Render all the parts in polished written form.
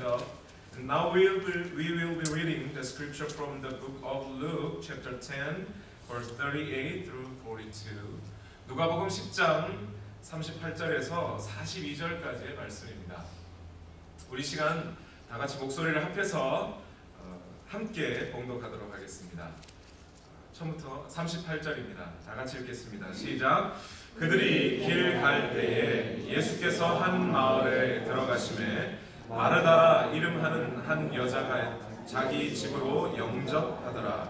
up. And now we will be reading the scripture from the book of Luke, chapter 10, verse 38 through 42. 누가복음 10장 38절에서 42절까지의 말씀입니다. 우리 시간 다 같이 목소리를 합해서 함께 봉독하도록 하겠습니다. 처음부터 38절입니다. 다 같이 읽겠습니다. 시작. 그들이 길 갈 때에 예수께서 한 마을에 들어가심에 마르다라 이름하는 한 여자가 자기 집으로 영접하더라.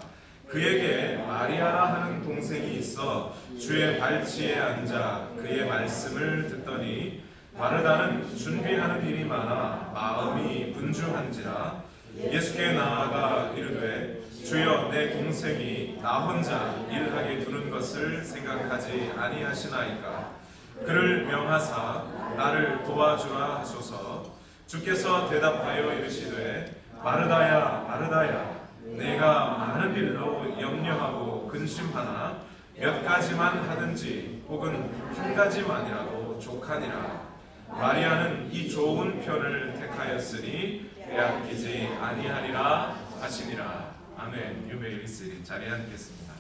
그에게 마리아라 하는 동생이 있어 주의 발치에 앉아 그의 말씀을 듣더니 마르다는 준비하는 일이 많아 마음이 분주한지라 예수께 나아가 이르되 주여 내 동생이 나 혼자 일하게 두는 것을 생각하지 아니하시나이까. 그를 명하사 나를 도와주라 하소서. 주께서 대답하여 이르시되 마르다야 마르다야 내가 많은 일로 염려하고 근심하나 몇 가지만 하든지 혹은 한 가지만이라도 족하니라. 마리아는 이 좋은 편을 택하였으니 빼앗기지 아니하리라 하시니라. 아멘. You may be seated. 자리에 앉겠습니다.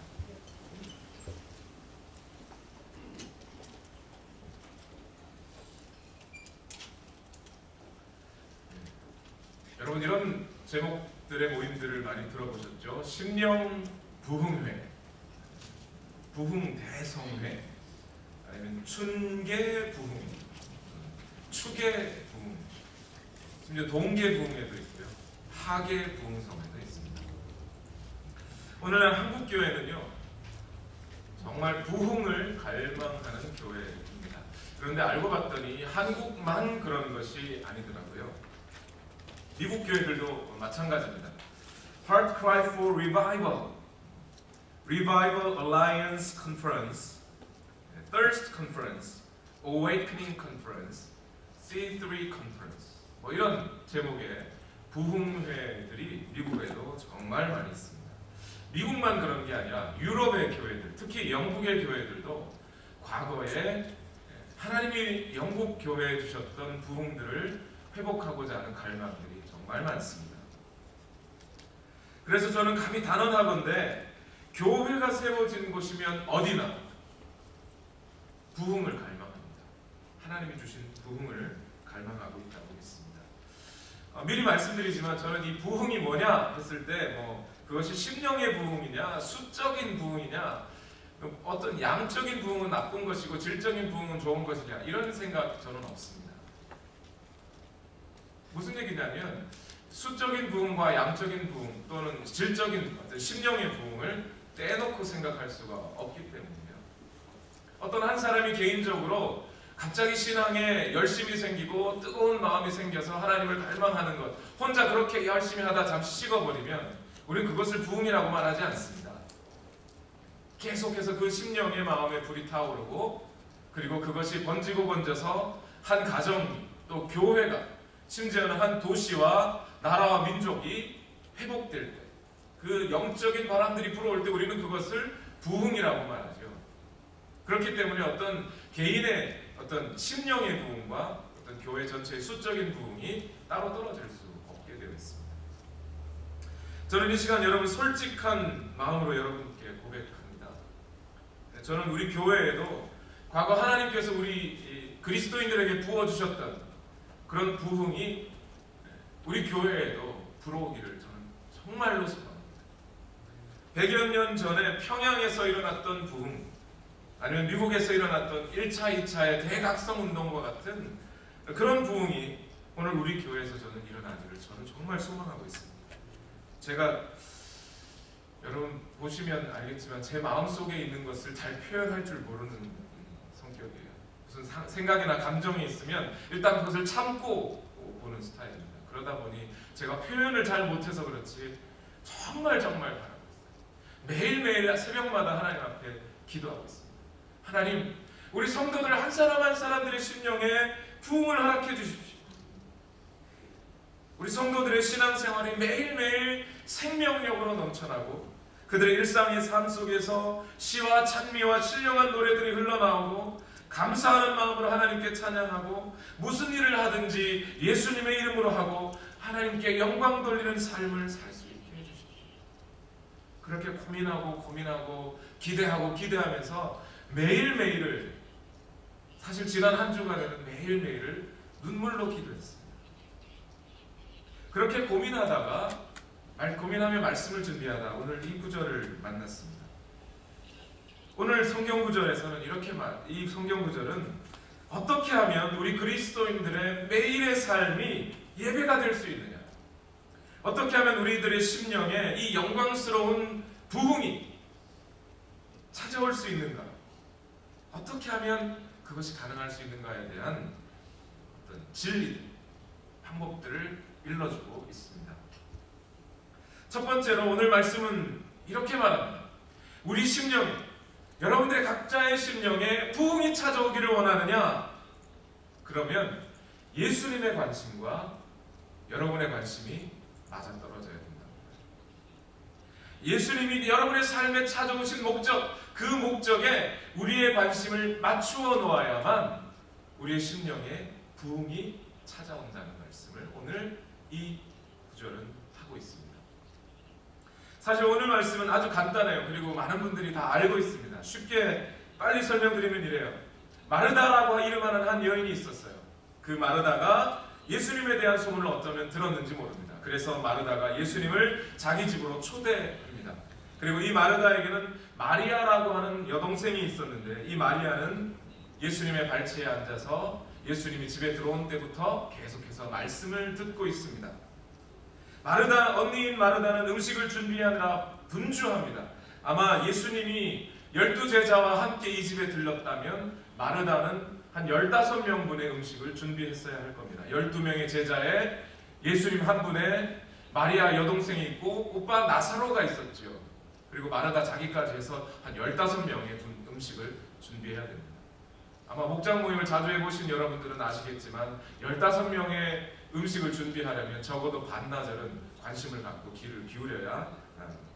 여러분 이런 제목들의 모임들을 많이 들어보셨죠? 심령 부흥회, 부흥대성회, 아니면 춘계 부흥, 추계 부흥, 심지어 동계 부흥회도 있고요, 하계 부흥성회도 있습니다. 오늘날 한국 교회는요 정말 부흥을 갈망하는 교회입니다. 그런데 알고 봤더니 한국만 그런 것이 아니더라고요. 미국 교회들도 마찬가지입니다. Heart Cry for Revival, Revival Alliance Conference, Thirst Conference, Awakening Conference, C3 Conference, 뭐 이런 제목의 부흥회들이 미국에도 정말 많이 있습니다. 미국만 그런 게 아니라 유럽의 교회들, 특히 영국의 교회들도 과거에 하나님이 영국 교회에 주셨던 부흥들을 회복하고자 하는 갈망들이 정말 많습니다. 그래서 저는 감히 단언하건대 교회가 세워진 곳이면 어디나 부흥을 갈망합니다. 하나님이 주신 부흥을 갈망하고 있다고 믿습니다. 미리 말씀드리지만 저는 이 부흥이 뭐냐 했을 때 그것이 심령의 부흥이냐 수적인 부흥이냐 어떤 양적인 부흥은 나쁜 것이고 질적인 부흥은 좋은 것이냐 이런 생각 저는 없습니다. 무슨 얘기냐면 수적인 부흥과 양적인 부흥 또는 질적인 어떤 심령의 부흥을 떼놓고 생각할 수가 없기 때문이에요. 어떤 한 사람이 개인적으로 갑자기 신앙에 열심이 생기고 뜨거운 마음이 생겨서 하나님을 갈망하는 것, 혼자 그렇게 열심히 하다 잠시 식어버리면 우리는 그것을 부흥이라고 말하지 않습니다. 계속해서 그 심령의 마음에 불이 타오르고 그리고 그것이 번지고 번져서 한 가정이 또 교회가 심지어는 한 도시와 나라와 민족이 회복될 때 그 영적인 바람들이 불어올 때 우리는 그것을 부흥이라고 말하죠. 그렇기 때문에 어떤 개인의 어떤 심령의 부흥과 어떤 교회 전체의 수적인 부흥이 따로 떨어질 수 없게 되어 있습니다. 저는 이 시간 여러분 솔직한 마음으로 여러분께 고백합니다. 저는 우리 교회에도 과거 하나님께서 우리 그리스도인들에게 부어주셨던 그런 부흥이 우리 교회에도 불어오기를 저는 정말로 소망합니다. 100여 년 전에 평양에서 일어났던 부흥, 아니면 미국에서 일어났던 1차, 2차의 대각성 운동과 같은 그런 부흥이 오늘 우리 교회에서 저는 일어나기를 저는 정말 소망하고 있습니다. 제가 여러분 보시면 알겠지만 제 마음속에 있는 것을 잘 표현할 줄 모르는 성격이에요. 무슨 생각이나 감정이 있으면 일단 그것을 참고 보는 스타일입니다. 그러다 보니 제가 표현을 잘 못해서 그렇지 정말 바라고 있어요. 매일매일 새벽마다 하나님 앞에 기도하고 있습니다. 하나님, 우리 성도들 한 사람 한 사람들의 심령에 부흥을 허락해 주십시오. 우리 성도들의 신앙생활이 매일매일 생명력으로 넘쳐나고 그들의 일상의 삶 속에서 시와 찬미와 신령한 노래들이 흘러나오고 감사하는 마음으로 하나님께 찬양하고 무슨 일을 하든지 예수님의 이름으로 하고 하나님께 영광 돌리는 삶을 살 수 있게 해주십시오. 그렇게 고민하고 기대하면서 매일매일을, 사실 지난 한 주간에는 매일매일을 눈물로 기도했습니다. 그렇게 고민하며 말씀을 준비하다 오늘 이 구절을 만났습니다. 오늘 성경 구절에서는 이 성경 구절은 어떻게 하면 우리 그리스도인들의 매일의 삶이 예배가 될 수 있느냐, 어떻게 하면 우리들의 심령에 이 영광스러운 부흥이 찾아올 수 있는가, 어떻게 하면 그것이 가능할 수 있는가에 대한 어떤 진리들, 방법들을 일러주고 있습니다. 첫 번째로 오늘 말씀은 이렇게 말합니다. 우리 심령에, 여러분들의 각자의 심령에 부흥이 찾아오기를 원하느냐? 그러면 예수님의 관심과 여러분의 관심이 맞아떨어져야 된다. 예수님이 여러분의 삶에 찾아오신 목적, 그 목적에 우리의 관심을 맞추어 놓아야만 우리의 심령에 부흥이 찾아온다는 말씀을 오늘 이 구절은 하고 있습니다. 사실 오늘 말씀은 아주 간단해요. 그리고 많은 분들이 다 알고 있습니다. 쉽게 빨리 설명드리면 이래요. 마르다라고 이름하는 한 여인이 있었어요. 그 마르다가 예수님에 대한 소문을 어쩌면 들었는지 모릅니다. 그래서 마르다가 예수님을 자기 집으로 초대합니다. 그리고 이 마르다에게는 마리아라고 하는 여동생이 있었는데, 이 마리아는 예수님의 발치에 앉아서 예수님이 집에 들어온 때부터 계속해서 말씀을 듣고 있습니다. 언니인 마르다는 음식을 준비하느라 분주합니다. 아마 예수님이 12제자와 함께 이 집에 들렀다면 마르다는 한 15명분의 음식을 준비했어야 할 겁니다. 12명의 제자에 예수님 한 분에 마리아 여동생이 있고 오빠 나사로가 있었죠. 그리고 마르다 자기까지 해서 한 15명의 음식을 준비해야 됩니다. 아마 목장 모임을 자주 해보신 여러분들은 아시겠지만 15명의 음식을 준비하려면 적어도 반나절은 관심을 갖고 귀를 기울여야,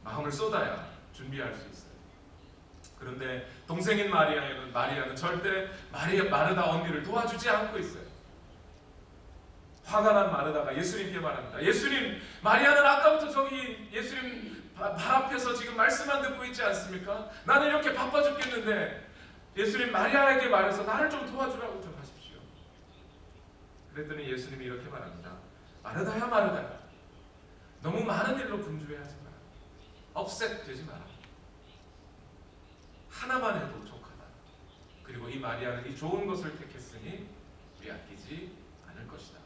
마음을 쏟아야 준비할 수 있어요. 그런데 동생인 마리아는 절대 마르다 언니를 도와주지 않고 있어요. 화가 난 마르다가 예수님께 말합니다. 예수님, 마리아는 아까부터 저기 예수님 발 앞에서 지금 말씀만 듣고 있지 않습니까? 나는 이렇게 바빠 죽겠는데 예수님, 마리아에게 말해서 나를 좀 도와주라고 좀 하십시오. 그랬더니 예수님이 이렇게 말합니다. 마르다야, 마르다야, 너무 많은 일로 분주해하지 마라. 업셋되지 마라. 하나만 해도 족하다. 그리고 이 마리아는 이 좋은 것을 택했으니 빼앗기지 않을 것이다.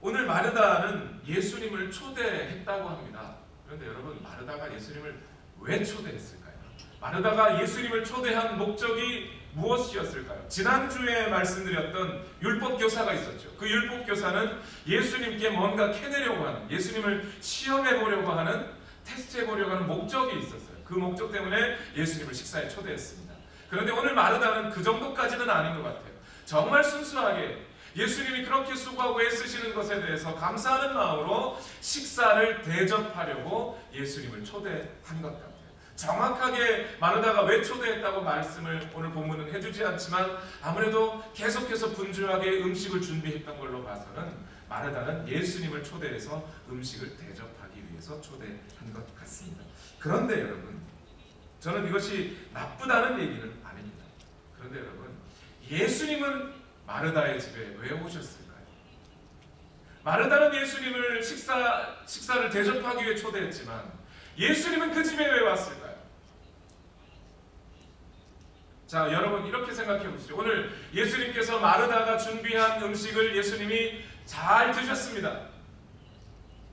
오늘 마르다는 예수님을 초대했다고 합니다. 그런데 여러분, 마르다가 예수님을 왜 초대했을까요? 마르다가 예수님을 초대한 목적이 무엇이었을까요? 지난주에 말씀드렸던 율법교사가 있었죠. 그 율법교사는 예수님께 뭔가 캐내려고 하는, 예수님을 시험해보려고 하는, 테스트해보려고 하는 목적이 있었어요. 그 목적 때문에 예수님을 식사에 초대했습니다. 그런데 오늘 마르다는 그 정도까지는 아닌 것 같아요. 정말 순수하게 예수님이 그렇게 수고하고 애쓰시는 것에 대해서 감사하는 마음으로 식사를 대접하려고 예수님을 초대한 것 같아요. 정확하게 마르다가 왜 초대했다고 말씀을 오늘 본문은 해주지 않지만 아무래도 계속해서 분주하게 음식을 준비했던 걸로 봐서는 마르다는 예수님을 초대해서 음식을 대접하기 위해서 초대한 것 같습니다. 그런데 여러분, 저는 이것이 나쁘다는 얘기는 아닙니다. 그런데 여러분, 예수님은 마르다의 집에 왜 오셨을까요? 마르다는 예수님을 식사를 대접하기 위해 초대했지만 예수님은 그 집에 왜 왔을까요? 자, 여러분 이렇게 생각해 보시죠. 오늘 예수님께서 마르다가 준비한 음식을 예수님이 잘 드셨습니다.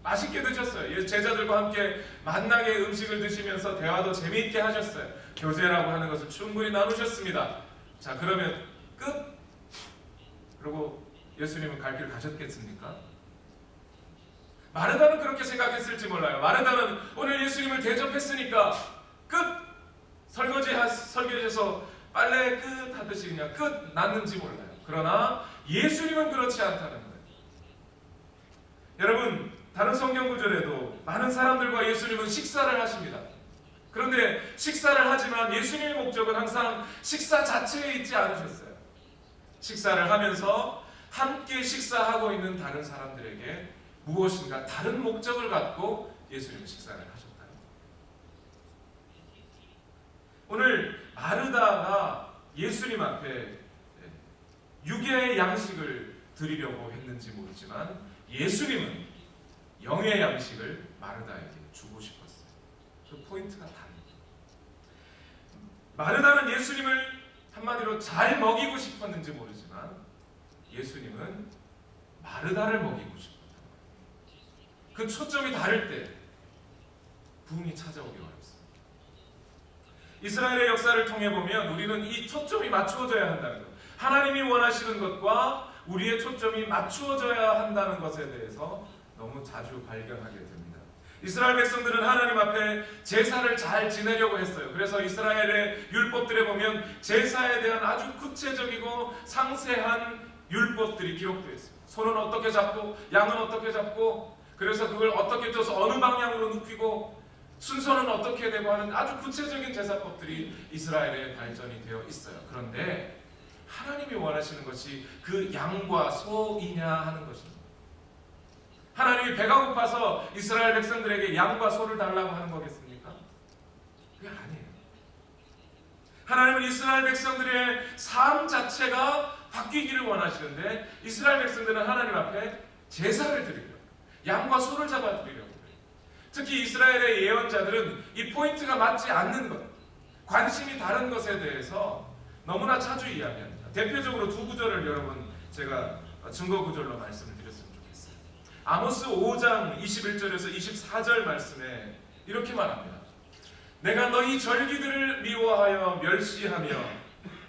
맛있게 드셨어요. 제자들과 함께 만나게 음식을 드시면서 대화도 재미있게 하셨어요. 교제라고 하는 것을 충분히 나누셨습니다. 자, 그러면 끝? 그리고 예수님은 갈 길 가셨겠습니까? 마르다는 그렇게 생각했을지 몰라요. 마르다는 오늘 예수님을 대접했으니까 끝! 설거지해서 빨래 끝 하듯이 그냥 끝 났는지 몰라요. 그러나 예수님은 그렇지 않다는 거예요. 여러분, 다른 성경 구절에도 많은 사람들과 예수님은 식사를 하십니다. 그런데 식사를 하지만 예수님의 목적은 항상 식사 자체에 있지 않으셨어요. 식사를 하면서 함께 식사하고 있는 다른 사람들에게 무엇인가 다른 목적을 갖고 예수님은 식사를 하셨다는 거예요. 오늘 마르다가 예수님 앞에 육의 양식을 드리려고 했는지 모르지만 예수님은 영의 양식을 마르다에게 주고 싶었어요. 그 포인트가 다릅니다. 마르다는 예수님을 한마디로 잘 먹이고 싶었는지 모르지만 예수님은 마르다를 먹이고 싶었다. 그 초점이 다를 때 부흥이 찾아오기 어렵습니다. 이스라엘의 역사를 통해 보면 우리는 이 초점이 맞추어져야 한다는 것, 하나님이 원하시는 것과 우리의 초점이 맞추어져야 한다는 것에 대해서 너무 자주 발견하게 됩니다. 이스라엘 백성들은 하나님 앞에 제사를 잘 지내려고 했어요. 그래서 이스라엘의 율법들에 보면 제사에 대한 아주 구체적이고 상세한 율법들이 기록되어 있습니다. 소는 어떻게 잡고 양은 어떻게 잡고, 그래서 그걸 어떻게 쪄서 어느 방향으로 눕히고 순서는 어떻게 되고 하는 아주 구체적인 제사법들이 이스라엘에 발전이 되어 있어요. 그런데 하나님이 원하시는 것이 그 양과 소이냐 하는 것입니다. 하나님이 배가 고파서 이스라엘 백성들에게 양과 소를 달라고 하는 거겠습니까? 그게 아니에요. 하나님은 이스라엘 백성들의 삶 자체가 바뀌기를 원하시는데 이스라엘 백성들은 하나님 앞에 제사를 드리려고, 양과 소를 잡아 드리려고 해요. 특히 이스라엘의 예언자들은 이 포인트가 맞지 않는 것, 관심이 다른 것에 대해서 너무나 자주 이야기합니다. 대표적으로 두 구절을 여러분 제가 증거 구절로 말씀을 드렸으면 좋겠어요. 아모스 5장 21절에서 24절 말씀에 이렇게 말합니다. 내가 너희 절기들을 미워하여 멸시하며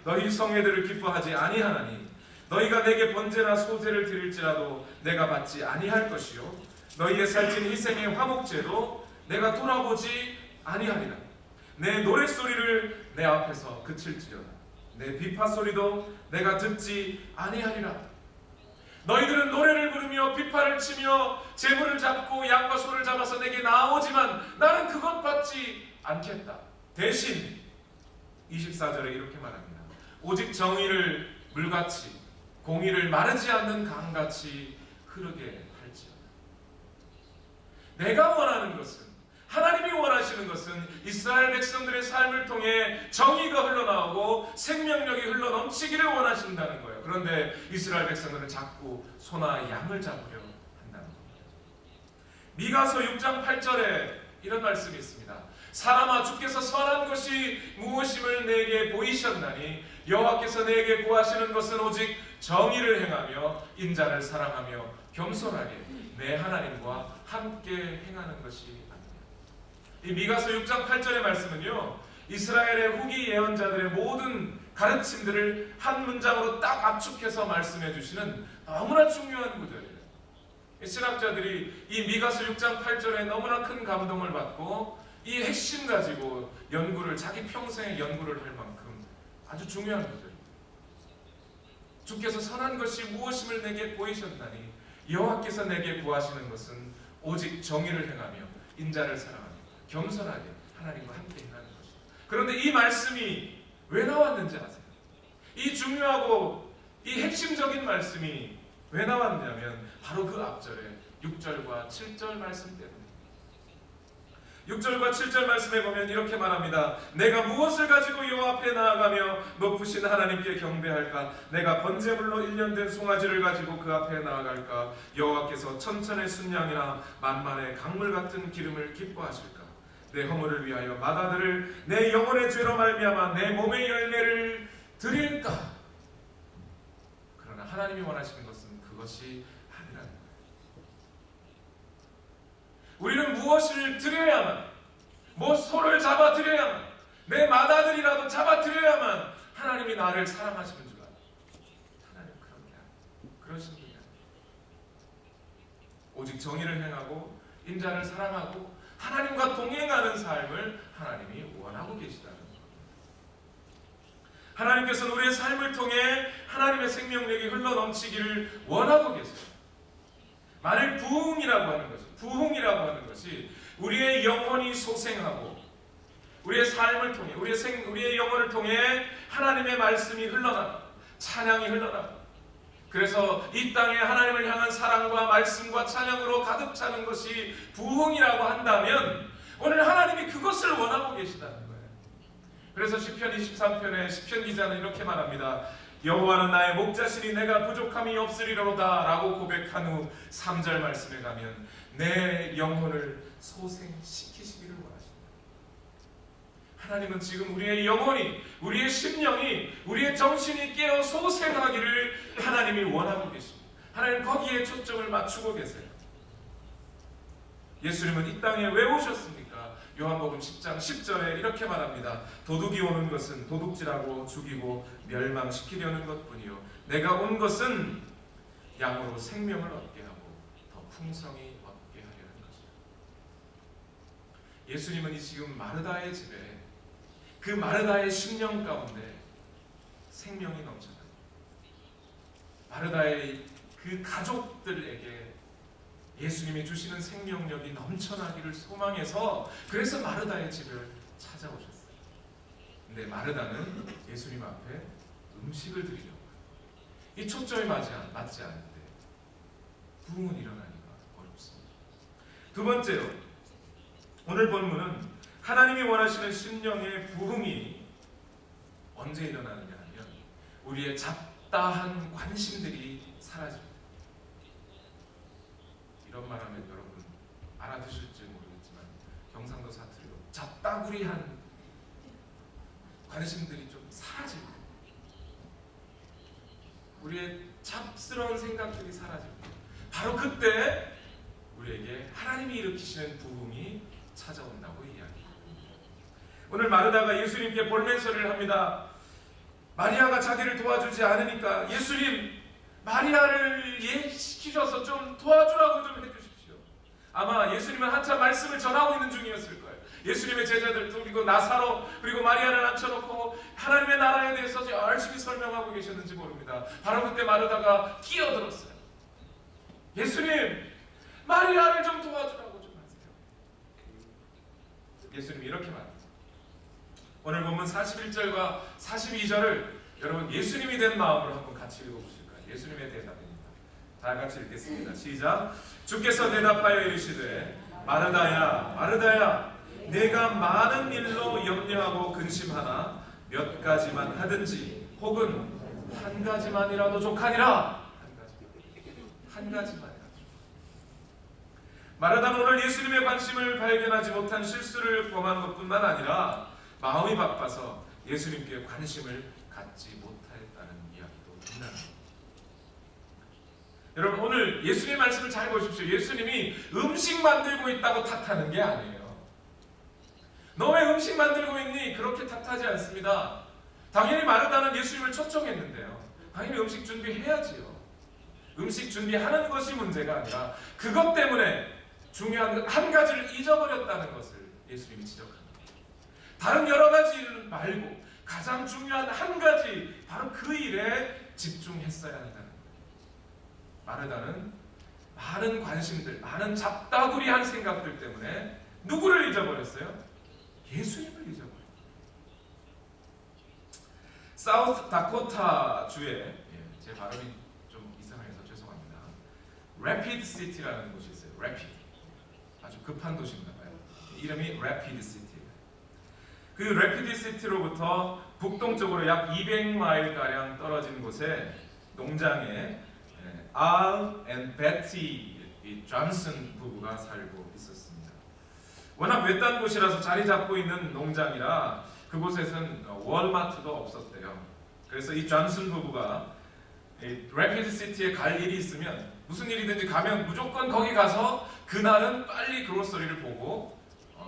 너희 성회들을 기뻐하지 아니하나니 너희가 내게 번제나 소제를 드릴지라도 내가 받지 아니할 것이요 너희의 살찐 희생의 화목제도 내가 돌아보지 아니하리라. 내 노랫소리를 내 앞에서 그칠지어다. 내 비파소리도 내가 듣지 아니하리라. 너희들은 노래를 부르며 비파를 치며 제물을 잡고 양과 소를 잡아서 내게 나오지만 나는 그것 받지 않겠다. 대신 24절에 이렇게 말합니다. 오직 정의를 물같이 공의를 마르지 않는 강같이 흐르게 할지어다. 내가 원하는 것은, 하나님이 원하시는 것은 이스라엘 백성들의 삶을 통해 정의가 흘러나오고 생명력이 흘러넘치기를 원하신다는 거예요. 그런데 이스라엘 백성들은 자꾸 소나 양을 잡으려 한다는 겁니다. 미가서 6장 8절에 이런 말씀이 있습니다. 사람아, 주께서 선한 것이 무엇임을 내게 보이셨나니 여호와께서 내게 구하시는 것은 오직 정의를 행하며 인자를 사랑하며 겸손하게 내 하나님과 함께 행하는 것이 아니냐. 이 미가서 6장 8절의 말씀은요, 이스라엘의 후기 예언자들의 모든 가르침들을 한 문장으로 딱 압축해서 말씀해 주시는 너무나 중요한 구절이에요. 신학자들이 이 미가서 6장 8절에 너무나 큰 감동을 받고 이 핵심 가지고 연구를, 자기 평생의 연구를 할 만큼 아주 중요한 구절입니다. 주께서 선한 것이 무엇임을 내게 보이셨나니 여호와께서 내게 구하시는 것은 오직 정의를 행하며 인자를 사랑하며 겸손하게 하나님과 함께 행하는 것입니다. 그런데 이 말씀이 왜 나왔는지 아세요? 이 중요하고 이 핵심적인 말씀이 왜 나왔냐면 바로 그 앞절에 6절과 7절 말씀 때문입니다. 6절과 7절 말씀에 보면 이렇게 말합니다. 내가 무엇을 가지고 여호와 앞에 나아가며 높으신 하나님께 경배할까? 내가 번제물로 1년 된 송아지를 가지고 그 앞에 나아갈까? 여호와께서 천천의 순양이나 만만의 강물 같은 기름을 기뻐하실까? 내 허물을 위하여 맏아들을 내 영혼의 죄로 말미암아 내 몸의 열매를 드릴까? 그러나 하나님이 원하시는 것은 그것이 아니라는 거예요. 우리는 무엇을 드려야만, 소를 잡아 드려야만, 내 맏아들이라도 잡아 드려야만 하나님이 나를 사랑하시는 줄 알아요. 하나님 그런 게 아니에요. 그러신 분이 아니에요. 오직 정의를 행하고 인자를 사랑하고 하나님과 동행하는 삶을 하나님이 원하고 계시다는 겁니다. 하나님께서는 우리의 삶을 통해 하나님의 생명력이 흘러넘치기를 원하고 계세요. 만일 부흥이라고 하는 것이 우리의 영혼이 소생하고 우리의 삶을 통해 우리의 영혼을 통해 하나님의 말씀이 흘러나가, 찬양이 흘러나가, 그래서 이 땅에 하나님을 향한 사랑과 말씀과 찬양으로 가득 차는 것이 부흥이라고 한다면 오늘 하나님이 그것을 원하고 계시다는 거예요. 그래서 시편 23편에 시편 기자는 이렇게 말합니다. 여호와는 나의 목자시니 내가 부족함이 없으리로다 라고 고백한 후 3절 말씀에 가면 내 영혼을 소생시키시기를 원하십니다. 하나님은 지금 우리의 영혼이, 우리의 심령이, 우리의 정신이 깨어 소생하기를 하나님이 원하고 계십니다. 하나님 거기에 초점을 맞추고 계세요. 예수님은 이 땅에 왜 오셨습니까? 요한복음 10장 10절에 이렇게 말합니다. 도둑이 오는 것은 도둑질하고 죽이고 멸망시키려는 것뿐이요 내가 온 것은 양으로 생명을 얻게 하고 더 풍성히 얻게 하려는 것이다. 예수님은 지금 마르다의 집에 그 마르다의 심령 가운데 생명이 넘쳐나요. 마르다의 그 가족들에게 예수님이 주시는 생명력이 넘쳐나기를 소망해서 그래서 마르다의 집을 찾아오셨어요. 근데 마르다는 예수님 앞에 음식을 드리려고 해요. 이 초점이 맞지 않을 때 부흥은 일어나기가 어렵습니다. 두 번째로 오늘 본문은 하나님이 원하시는 심령의 부흥이 언제 일어나느냐 하면 우리의 잡다한 관심들이 사라집니다. 이런 말하면 여러분 알아두실지 모르겠지만 경상도 사투리로 잡다구리한 관심들이 좀 사라집니다. 우리의 잡스러운 생각들이 사라집니다. 바로 그때 우리에게 하나님이 일으키시는 부흥이 찾아온다고 이야기합니다. 오늘 마르다가 예수님께 볼멘소리를 합니다. 마리아가 자기를 도와주지 않으니까 예수님 마리아를 예시키셔서 좀 도와주라고 좀 해주십시오. 아마 예수님은 한참 말씀을 전하고 있는 중이었을 거예요. 예수님의 제자들 그리고 나사로 그리고 마리아를 앉혀놓고 하나님의 나라에 대해서 열심히 설명하고 계셨는지 모릅니다. 바로 그때 마르다가 끼어들었어요. 예수님 마리아를 좀 도와주라고 좀 하세요. 예수님이 이렇게 말합니다. 오늘 본문 41절과 42절을 여러분 예수님이 된 마음으로 한번 같이 읽어보실까요? 예수님의 대답입니다. 다 같이 읽겠습니다. 시작. 주께서 대답하여 이르시되 마르다야 마르다야 내가 많은 일로 염려하고 근심하나 몇 가지만 하든지 혹은 한 가지만이라도 족하니라. 한 가지만이라도. 마르다는 오늘 예수님의 관심을 발견하지 못한 실수를 범한 것뿐만 아니라 마음이 바빠서 예수님께 관심을 갖지 못하였다는 이야기도 있습니다. 여러분 오늘 예수님의 말씀을 잘 보십시오. 예수님이 음식 만들고 있다고 탓하는 게 아니에요. 너 왜 음식 만들고 있니? 그렇게 탓하지 않습니다. 당연히 마르다는 예수님을 초청했는데요. 당연히 음식 준비해야지요. 음식 준비하는 것이 문제가 아니라 그것 때문에 중요한 한 가지를 잊어버렸다는 것을 예수님이 지적합니다. 다른 여러 가지 일 말고 가장 중요한 한 가지 바로 그 일에 집중했어야 한다는 거예요. 마르다는 많은 관심들, 많은 잡다구리한 생각들 때문에 누구를 잊어버렸어요? 예수님을 잊어버렸어요. 사우스 다코타 주에 제 발음이 좀 이상해서 죄송합니다. Rapid City라는 곳이 있어요. Rapid. 아주 급한 도시인가 봐요. 이름이 Rapid City. 그 Rapid City로부터 북동쪽으로 약 200마일가량 떨어진 곳에 농장에 알 앤 베티 존슨 부부가 살고 있었습니다. 워낙 외딴 곳이라서 자리 잡고 있는 농장이라 그곳에는 월마트도 없었대요. 그래서 이 존슨 부부가 래피드 시티에 갈 일이 있으면 무슨 일이든지 가면 무조건 거기 가서 그날은 빨리 그로서리를 보고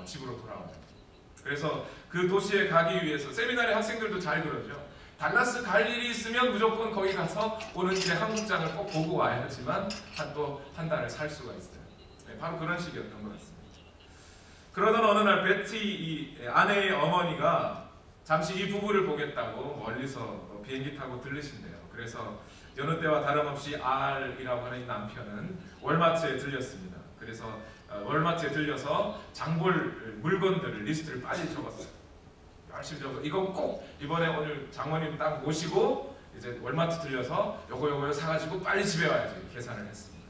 집으로 돌아와요. 그래서 그 도시에 가기 위해서 세미나리 학생들도 잘 그러죠. 달라스 갈 일이 있으면 무조건 거기 가서 오는 길에 한국장을 꼭 보고 와야 하지만 또 한 달을 살 수가 있어요. 네, 바로 그런 식이었던 것 같습니다. 그러던 어느 날 베티 이 아내의 어머니가 잠시 이 부부를 보겠다고 멀리서 비행기 타고 들르신대요. 그래서 여느 때와 다름없이 R이라고 하는 이 남편은 월마트에 들렸습니다. 그래서 월마트에 들려서 장볼 물건들을 리스트를 빨리 적었어요. 열심히 적어. 이건 꼭 이번에 오늘 장모님 딱 모시고 이제 월마트 들려서 요거 사가지고 빨리 집에 와야지 계산을 했습니다.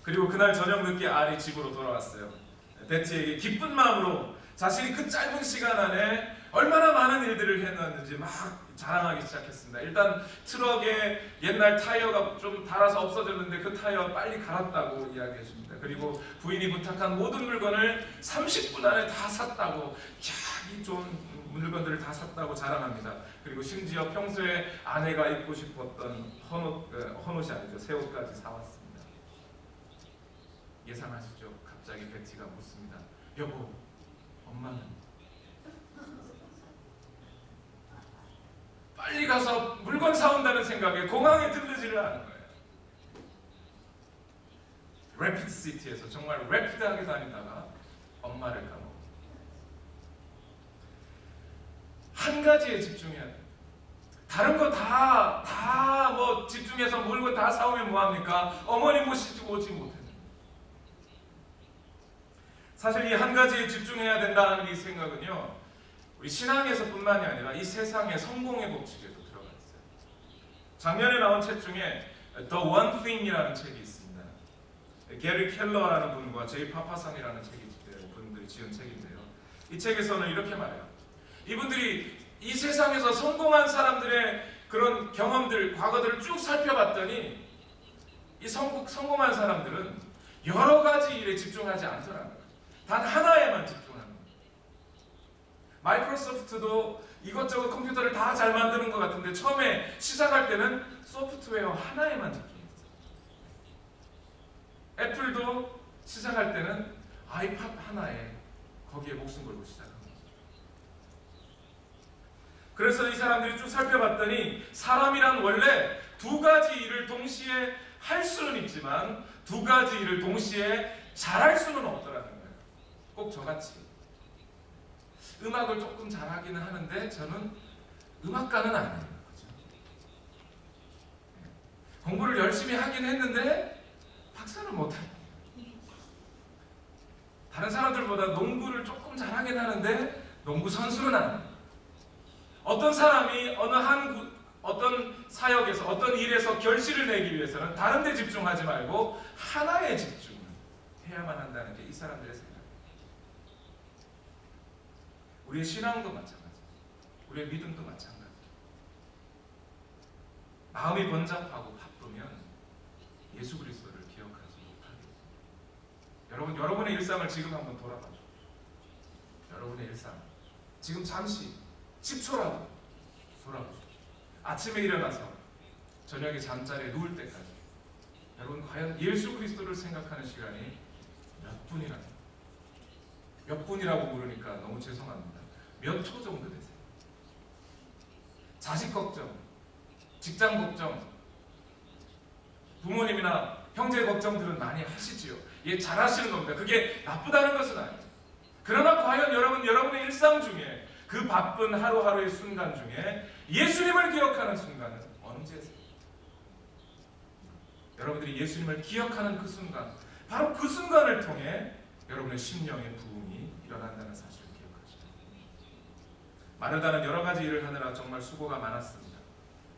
그리고 그날 저녁 늦게 알이 집으로 돌아왔어요. 베티에게 기쁜 마음으로 자신이 그 짧은 시간 안에 얼마나 많은 일들을 해놨는지 막 자랑하기 시작했습니다. 일단 트럭에 옛날 타이어가 좀 닳아서 없어졌는데 그 타이어 빨리 갈았다고 이야기했습니다. 그리고 부인이 부탁한 모든 물건을 30분 안에 다 샀다고, 이 좋은 물건들을 다 샀다고 자랑합니다. 그리고 심지어 평소에 아내가 입고 싶었던 헌옷이 아니죠, 새 옷까지 사왔습니다. 예상하시죠? 갑자기 베티가 묻습니다. 여보, 엄마는? 빨리 가서 물건 사온다는 생각에 공항에 들르지를 않은 거예요. 래피드시티에서 정말 래피드하게 다니다가 엄마를 까먹어. 한 가지에 집중해야 돼요. 다른 거 다 뭐 집중해서 물건 다 사오면 뭐합니까? 어머니 모시고 오지 못해요. 사실 이 한 가지에 집중해야 된다는 이 생각은요, 우리 신앙에서뿐만이 아니라 이 세상의 성공의 법칙에도 들어가 있어요. 작년에 나온 책 중에 The One Thing이라는 책이 있습니다. 게리 켈러라는 분과 제이 파파산이라는 분들이 지은 책인데요. 이 책에서는 이렇게 말해요. 이분들이 이 세상에서 성공한 사람들의 그런 경험들, 과거들을 쭉 살펴봤더니 이 성공한 사람들은 여러 가지 일에 집중하지 않더라고요. 단 하나에만 집중하는 거예요. 마이크로소프트도 이것저것 컴퓨터를 다 잘 만드는 것 같은데 처음에 시작할 때는 소프트웨어 하나에만 집중했어요. 애플도 시작할 때는 아이팟 하나에 거기에 목숨 걸고 시작한 거죠. 그래서 이 사람들이 쭉 살펴봤더니 사람이란 원래 두 가지 일을 동시에 할 수는 있지만 두 가지 일을 동시에 잘할 수는 없더라는 거예요. 꼭 저같이 음악을 조금 잘하기는 하는데 저는 음악가는 아니에요. 그렇죠? 공부를 열심히 하긴 했는데 박사는 못해요. 다른 사람들보다 농구를 조금 잘하긴 하는데 농구 선수는 아니에요. 어떤 사람이 어떤 사역에서 어떤 일에서 결실을 내기 위해서는 다른 데 집중하지 말고 하나에 집중을 해야만 한다는 게 이 사람들의 생각이에요. 우리의 신앙도 마찬가지예요. 우리의 믿음도 마찬가지예요. 마음이 번잡하고 바쁘면 예수 그리스도를 기억하지 못하게 돼요. 여러분의 일상을 지금 한번 돌아봐 주십시오. 여러분의 일상 지금 잠시 10초라도 돌아보십시오. 아침에 일어나서 저녁에 잠자리에 누울 때까지 여러분 과연 예수 그리스도를 생각하는 시간이 몇 분이나, 몇 분이라고 물으니까 너무 죄송합니다. 몇 초 정도 되세요? 자식 걱정, 직장 걱정, 부모님이나 형제 걱정들은 많이 하시지요. 예, 잘 하시는 겁니다. 그게 나쁘다는 것은 아니에요. 그러나 과연 여러분의 일상 중에 그 바쁜 하루하루의 순간 중에 예수님을 기억하는 순간은 언제세요? 여러분들이 예수님을 기억하는 그 순간, 바로 그 순간을 통해 여러분의 심령의 부흥이 일어난다는 사실을 기억하시죠. 마르다는 여러 가지 일을 하느라 정말 수고가 많았습니다.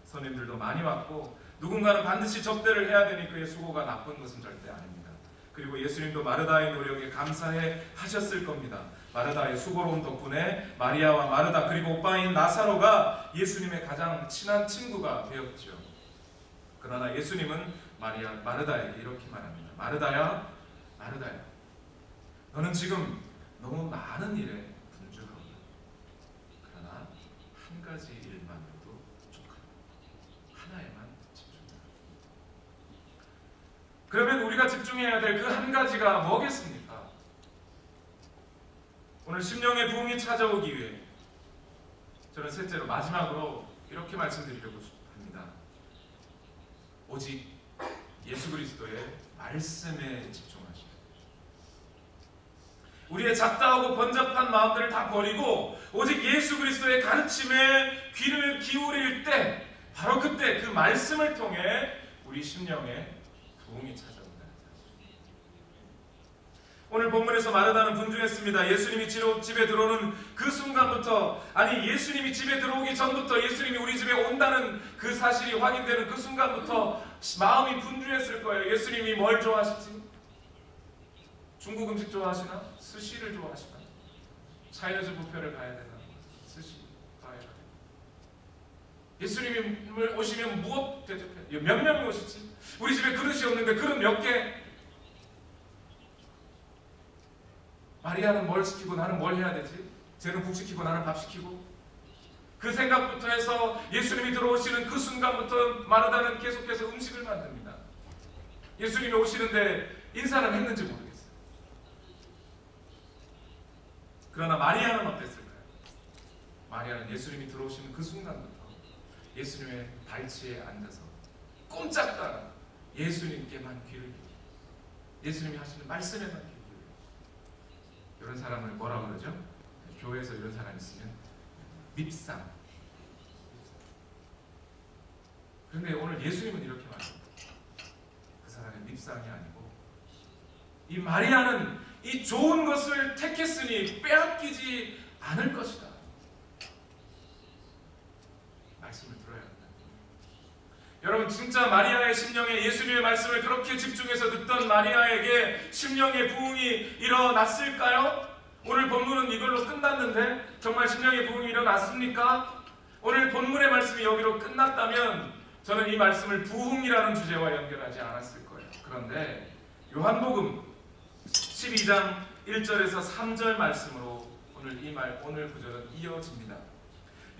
손님들도 많이 왔고 누군가는 반드시 접대를 해야 되니 그의 수고가 나쁜 것은 절대 아닙니다. 그리고 예수님도 마르다의 노력에 감사해 하셨을 겁니다. 마르다의 수고로운 덕분에 마리아와 마르다 그리고 오빠인 나사로가 예수님의 가장 친한 친구가 되었죠. 그러나 예수님은 마르다에게 이렇게 말합니다. 마르다야, 마르다야, 너는 지금 너무 많은 일에 분주하구나. 그러나 한 가지 일만으로도 족하다. 하나에만 집중하라. 그러면 우리가 집중해야 될 그 한 가지가 뭐겠습니까? 오늘 심령의 부흥이 찾아오기 위해 저는 셋째로 마지막으로 이렇게 말씀드리려고 합니다. 오직 예수 그리스도의 말씀에 집중하시오. 우리의 잡다하고 번잡한 마음들을 다 버리고 오직 예수 그리스도의 가르침에 귀를 기울일 때 바로 그때 그 말씀을 통해 우리 심령에 부흥이 찾아온다는 사실. 오늘 본문에서 마르다는 분주했습니다. 예수님이 집에 들어오는 그 순간부터, 아니 예수님이 집에 들어오기 전부터 예수님이 우리 집에 온다는 그 사실이 확인되는 그 순간부터 마음이 분주했을 거예요. 예수님이 뭘 좋아하시지? 중국 음식 좋아하시나? 스시를 좋아하시나? 차이너즈 뷔페를 가야 되나? 스시 가야 되나? 예수님이 오시면 무엇 대접해? 몇 명이 오시지? 우리 집에 그릇이 없는데 그릇 몇 개? 마리아는 뭘 시키고 나는 뭘 해야 되지? 쟤는 국 시키고 나는 밥 시키고. 그 생각부터 해서 예수님이 들어오시는 그 순간부터 마르다는 계속해서 음식을 만듭니다. 예수님이 오시는데 인사는 했는지 모르겠어요. 그러나 마리아는 어땠을까요? 마리아는 예수님이 들어오시는 그 순간부터 예수님의 발치에 앉아서 꼼짝다가 예수님께만 귀를 기울여, 예수님이 하시는 말씀에만 귀를 기울여. 이런 사람을 뭐라고 그러죠? 교회에서 이런 사람이 있으면 밉상. 그런데 오늘 예수님은 이렇게 말합니다. 그 사람의 밉상이 아니고, 이 마리아는 이 좋은 것을 택했으니 빼앗기지 않을 것이다. 말씀을 들어야 한다. 여러분, 진짜 마리아의 심령에 예수님의 말씀을 그렇게 집중해서 듣던 마리아에게 심령의 부흥이 일어났을까요? 오늘 본문은 이걸로 끝났는데 정말 심령의 부흥이 일어났습니까? 오늘 본문의 말씀이 여기로 끝났다면 저는 이 말씀을 부흥이라는 주제와 연결하지 않았을 거예요. 그런데 요한복음 12장 1절에서 3절 말씀으로 오늘 구절은 이어집니다.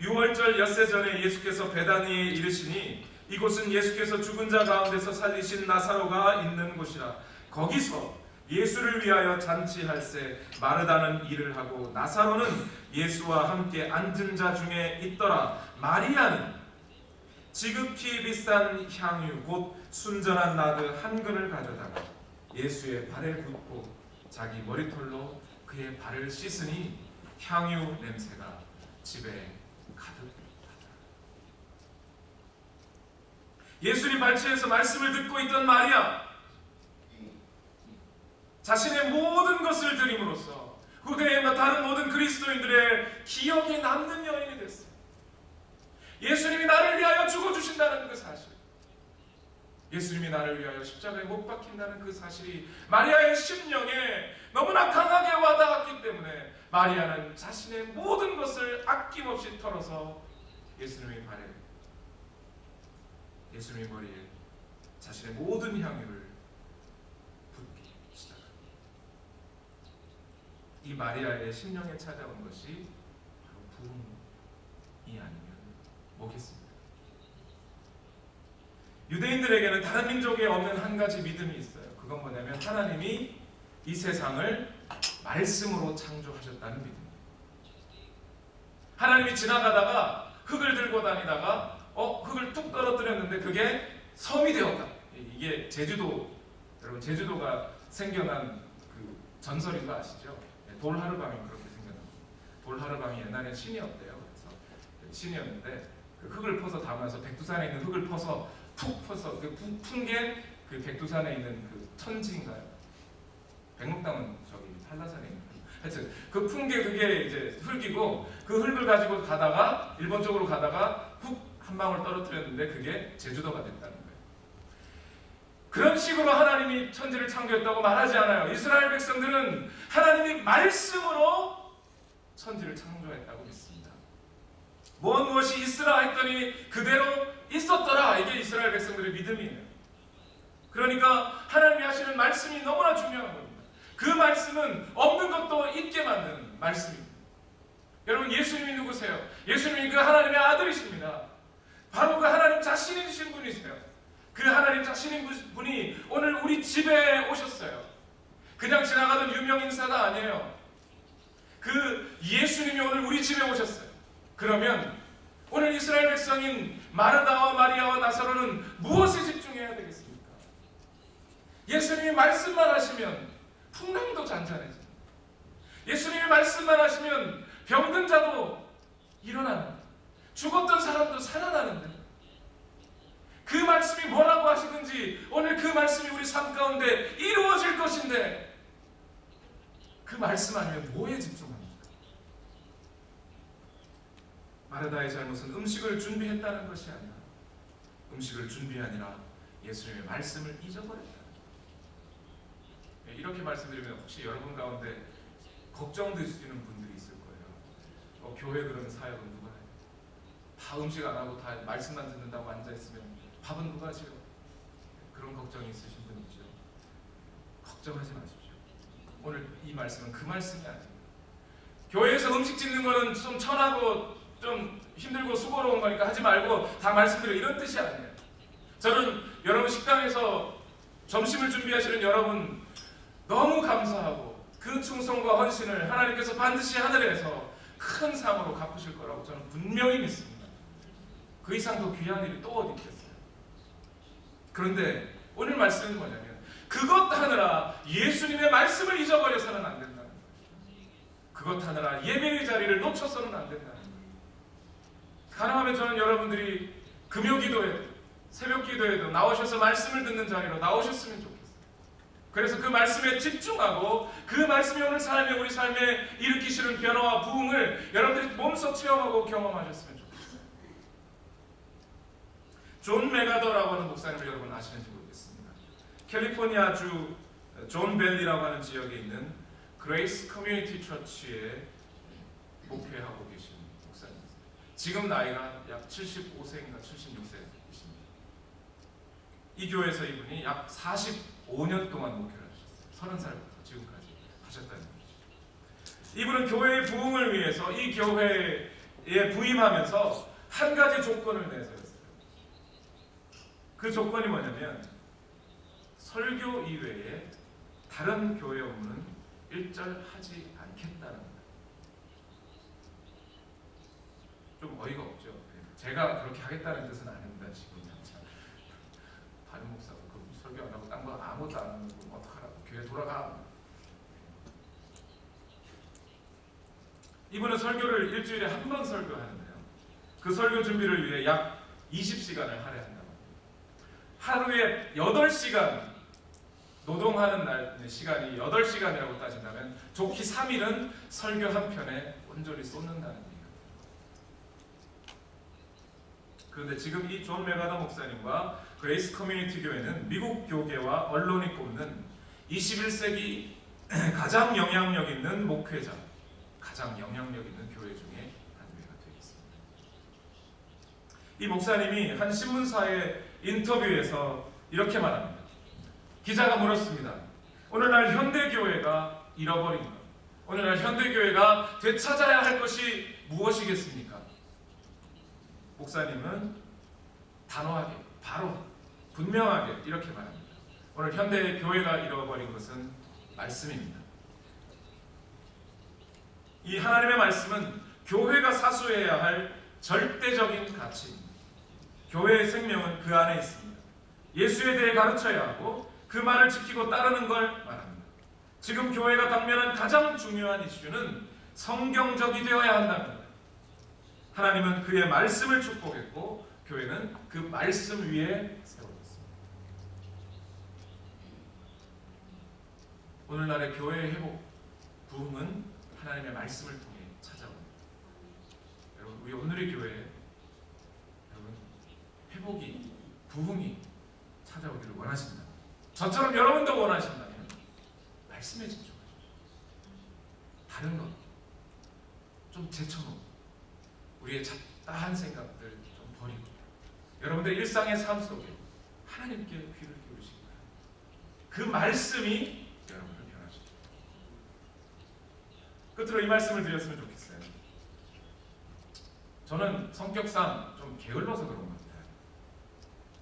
6월절 엿새 전에 예수께서 베다니에 이르시니 이곳은 예수께서 죽은 자 가운데서 살리신 나사로가 있는 곳이라. 거기서 예수를 위하여 잔치할새 마르다는 일을 하고 나사로는 예수와 함께 앉은 자 중에 있더라. 마리아는 지극히 비싼 향유 곧 순전한 나드 한 근을 가져다가 예수의 발에 붓고 자기 머리털로 그의 발을 씻으니 향유 냄새가 집에 가득하더라. 예수님 발치에서 말씀을 듣고 있던 마리아, 자신의 모든 것을 드림으로써 후대에 다른 모든 그리스도인들의 기억에 남는 여인이 됐어요. 예수님이 나를 위하여 죽어주신다는 그 사실, 예수님이 나를 위하여 십자가에 못 박힌다는 그 사실이 마리아의 심령에 너무나 강하게 와닿았기 때문에 마리아는 자신의 모든 것을 아낌없이 털어서 예수님의 발에, 예수님의 머리에 자신의 모든 향유를 붓기 시작합니다. 이 마리아의 심령에 찾아온 것이 바로 부흥이 아니면 뭐겠습니까? 유대인들에게는 다른 민족에 없는 한 가지 믿음이 있어요. 그건 뭐냐면 하나님이 이 세상을 말씀으로 창조하셨다는 믿음이에요. 하나님이 지나가다가 흙을 들고 다니다가 흙을 툭 떨어뜨렸는데 그게 섬이 되었다. 이게 제주도, 여러분 제주도가 생겨난 그 전설인 거 아시죠? 돌하르방이 그렇게 생겨납니다. 돌하르방이 옛날엔 신이었대요. 그래서 신이었는데 그 흙을 퍼서 담아서 백두산에 있는 흙을 퍼서 푹 퍼서 푼 게 그 백두산에 있는 그 천지인가요? 백록당은 저기 한라산에 있는 하여튼 그 푼 게 그게 이제 흙이고 그 흙을 가지고 가다가 일본 쪽으로 가다가 훅 한 방울 떨어뜨렸는데 그게 제주도가 됐다는 거예요. 그런 식으로 하나님이 천지를 창조했다고 말하지 않아요. 이스라엘 백성들은 하나님이 말씀으로 천지를 창조했다고 믿습니다. 무엇이 있으라 했더니 그대로 있었더라. 이게 이스라엘 백성들의 믿음이에요. 그러니까 하나님이 하시는 말씀이 너무나 중요한 겁니다. 그 말씀은 없는 것도 있게 만드는 말씀입니다. 여러분, 예수님이 누구세요? 예수님이 그 하나님의 아들이십니다. 바로 그 하나님 자신이신 분이세요. 그 하나님 자신인 분이 오늘 우리 집에 오셨어요. 그냥 지나가던 유명 인사가 아니에요. 그 예수님이 오늘 우리 집에 오셨어요. 그러면 오늘 이스라엘 백성인 마르다와 마리아와 나사로는 무엇에 집중해야 되겠습니까? 예수님이 말씀만 하시면 풍랑도 잔잔해집니다. 예수님이 말씀만 하시면 병든 자도 일어나는, 죽었던 사람도 살아나는데, 그 말씀이 뭐라고 하시는지 오늘 그 말씀이 우리 삶 가운데 이루어질 것인데 그 말씀 아니면 뭐에 집중합니까? 마르다의 잘못은 음식을 준비했다는 것이 아니라 음식을 준비하니라 예수님의 말씀을 잊어버렸다. 이렇게 말씀드리면 혹시 여러분 가운데 걱정되시는 분들이 있을 거예요. 교회 그러면 사역은 누가 해요? 다 음식 안 하고 다 말씀만 듣는다고 앉아있으면 밥은 누가 지요? 그런 걱정이 있으신 분 있죠. 걱정하지 마십시오. 오늘 이 말씀은 그 말씀이 아닙니다. 교회에서 음식 짓는 거는 좀 천하고 좀 힘들고 수고로운 거니까 하지 말고 다 말씀드려, 이런 뜻이 아니에요. 저는 여러분 식당에서 점심을 준비하시는 여러분 너무 감사하고 그 충성과 헌신을 하나님께서 반드시 하늘에서 큰 상으로 갚으실 거라고 저는 분명히 믿습니다. 그 이상 더 귀한 일이 또 어디 있겠어요. 그런데 오늘 말씀은 뭐냐면 그것 하느라 예수님의 말씀을 잊어버려서는 안 된다는 거예요. 그것 하느라 예배의 자리를 놓쳐서는 안 된다는 거예요. 가능하면 저는 여러분들이 금요기도에도 새벽기도에도 나오셔서 말씀을 듣는 자리로 나오셨으면 좋겠어요. 그래서 그 말씀에 집중하고 그 말씀이 오늘 삶에, 우리 삶에 일으키시는 변화와 부흥을 여러분들이 몸소 체험하고 경험하셨으면 좋겠어요. 존 메가더라고 하는 목사님을 여러분 아시는지 모르겠습니다. 캘리포니아주 존 밸리라고 하는 지역에 있는 그레이스 커뮤니티 처치에 목회하고 계신 목사님입니다. 지금 나이가 약 75세인가 76세이십니다. 이 교회에서 이분이 약 45년 동안 목회를 하셨어요. 30살부터 지금까지 하셨다는 거죠. 이분은 교회의 부흥을 위해서 이 교회에 부임하면서 한 가지 조건을 내세웠어요. 그 조건이 뭐냐면 설교 이외에 다른 교회 업무는 일절하지 않겠다는 거예요. 좀 어이가 없죠. 제가 그렇게 하겠다는 뜻은 아닙니다. 지금 다른 목사가 그 설교 안 하고 딴 거 아무것도 안 하는 거 어떡하라고, 교회 돌아가. 이분은 설교를 일주일에 한 번 설교하는데요. 그 설교 준비를 위해 약 20시간을 할애한다고 합니다. 하루에 8시간 노동하는 날 시간이 8시간이라고 따진다면 좋기 3일은 설교 한 편에 온전히 쏟는다는 얘기입니다. 그런데 지금 이 존 메가더 목사님과 그레이스 커뮤니티 교회는 미국 교계와 언론이 꼽는 21세기 가장 영향력 있는 목회자, 가장 영향력 있는 교회 중에 한 교회가 되겠습니다. 이 목사님이 한 신문사의 인터뷰에서 이렇게 말합니다. 기자가 물었습니다. 오늘날 현대교회가 잃어버린 것, 오늘날 현대교회가 되찾아야 할 것이 무엇이겠습니까? 목사님은 단호하게, 바로, 분명하게 이렇게 말합니다. 오늘 현대의 교회가 잃어버린 것은 말씀입니다. 이 하나님의 말씀은 교회가 사수해야 할 절대적인 가치입니다. 교회의 생명은 그 안에 있습니다. 예수에 대해 가르쳐야 하고 그 말을 지키고 따르는 걸 말합니다. 지금 교회가 당면한 가장 중요한 이슈는 성경적이 되어야 한다는 거예요. 하나님은 그의 말씀을 축복했고 교회는 그 말씀 위에 세워졌습니다. 오늘날의 교회의 회복, 부흥은 하나님의 말씀을 통해 찾아옵니다. 여러분, 우리 오늘의 교회, 여러분, 회복이, 부흥이 찾아오기를 원하십니다. 저처럼 여러분도 원하신다면 말씀에 집중하십시오. 다른 것 좀 제쳐놓고 우리의 잡다한 생각들 좀 버리고 여러분들 일상의 삶 속에 하나님께 귀를 기울이시기 바랍니다. 그 말씀이 여러분을 변화시킵니다. 끝으로 이 말씀을 드렸으면 좋겠어요. 저는 성격상 좀 게을러서 그런 것 같아요.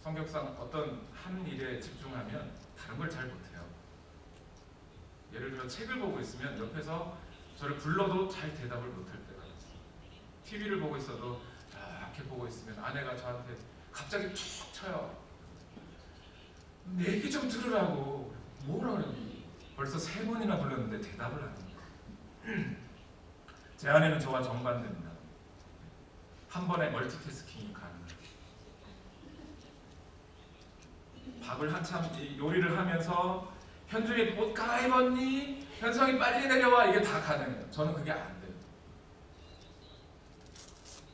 성격상 어떤 한 일에 집중하면 다른 걸 잘 못해요. 예를 들어 책을 보고 있으면 옆에서 저를 불러도 잘 대답을 못할 때가 있어요. TV를 보고 있어도 이렇게 보고 있으면 아내가 저한테 갑자기 툭 쳐요. 내 얘기 좀 들으라고. 뭐라 그러니? 벌써 3번이나 불렀는데 대답을 안 해요. 제 아내는 저와 정반대입니다. 한 번에 멀티태스킹이 가능해요. 밥을 한참 요리를 하면서 현중이 옷 갈아입었니? 현성이 빨리 내려와. 이게 다 가능해요. 저는 그게 안 돼요.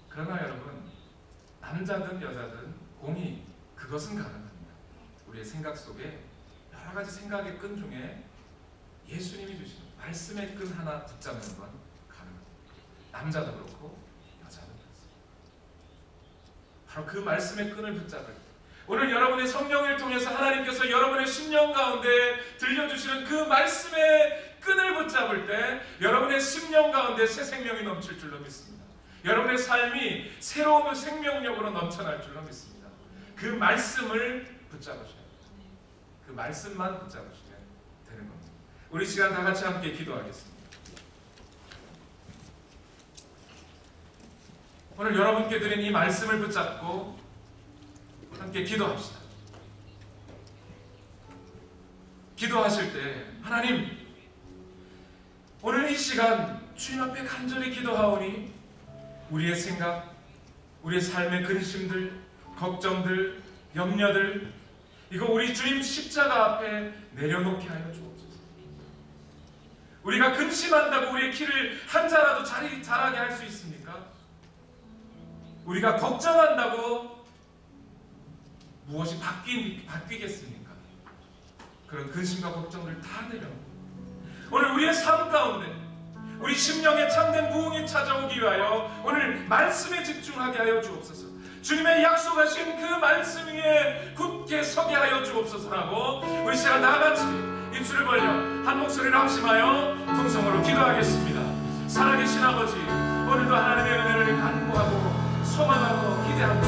그러나 여러분, 남자든 여자든 공이 그것은 가능합니다. 우리의 생각 속에 여러 가지 생각의 끈 중에 예수님이 주시는 말씀의 끈 하나 붙잡는 건 가능합니다. 남자도 그렇고 여자도 그렇습니다. 바로 그 말씀의 끈을 붙잡을 때, 오늘 여러분의 성령을 통해서 하나님께서 여러분의 심령 가운데 들려주시는 그 말씀의 끈을 붙잡을 때 여러분의 심령 가운데 새 생명이 넘칠 줄로 믿습니다. 여러분의 삶이 새로운 생명력으로 넘쳐날 줄로 믿습니다. 그 말씀을 붙잡으셔야 돼요. 그 말씀만 붙잡으시면 되는 겁니다. 우리 시간 다 같이 함께 기도하겠습니다. 오늘 여러분께 드린 이 말씀을 붙잡고 함께 기도합시다. 기도하실 때 하나님, 오늘 이 시간 주님 앞에 간절히 기도하오니 우리의 생각, 우리의 삶의 근심들, 걱정들, 염려들, 이거 우리 주님 십자가 앞에 내려놓게 하여 주옵소서. 우리가 근심한다고 우리의 키를 한 자라도 자라게 할 수 있습니까? 우리가 걱정한다고 무엇이 바뀌겠습니까? 그런 근심과 걱정을 다 내려놓고 오늘 우리의 삶 가운데 우리 심령에 참된 부흥이 찾아오기 위하여 오늘 말씀에 집중하게 하여 주옵소서. 주님의 약속하신 그 말씀 위에 굳게 서게 하여 주옵소서라고 우리 시간 다같이 입술을 벌려 한 목소리로 합심하여 통성으로 기도하겠습니다. 살아계신 아버지, 오늘도 하나님의 은혜를 간구하고 소망하고 기대하고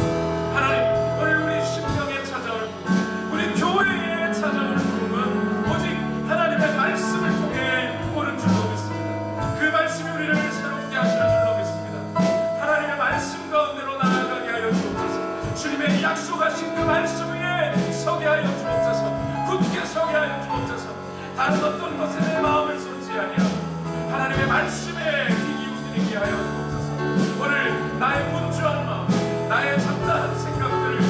하나님, 오늘 우리 심령에 찾아올 부흥, 우리 교회에 찾아올 부흥은 오직 하나님의 말씀을 통해 오는 줄로 믿습니다. 그 말씀이 우리를 새롭게 하시는 줄로 믿습니다. 하나님의 말씀 가운데로 나아가게 하여 주옵소서. 주님의 약속하신 그 말씀 위에 서게 하여 주옵소서. 굳게 서게 하여 주옵소서. 다른 어떤 것에 내 마음을 쏟지 아니하고 하나님의 말씀에 귀 기울이게 하여 주옵소서. 오늘 나의 분주한 마음, 나의 잡다한 생각들을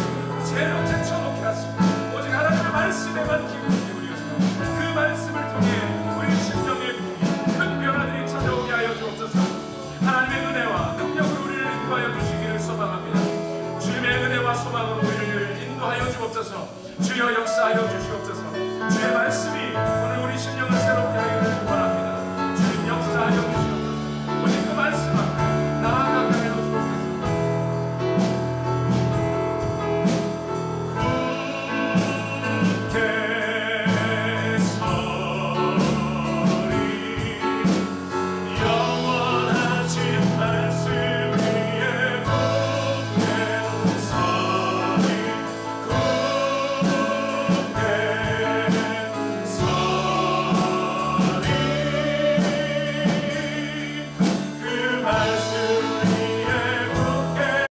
제쳐놓게 하시고 오직 하나님의 말씀에만 기울이어서 그 말씀을 통해 우리 심령의 부흥이 큰 변화들이 찾아오게 하여 주옵소서. 하나님의 은혜와 능력으로 우리를 인도하여 주시기를 소망합니다. 주님의 은혜와 소망으로 우리를 인도하여 주옵소서. 주여 역사하여 주시옵소서. 주의 말씀이 오늘 우리 심령을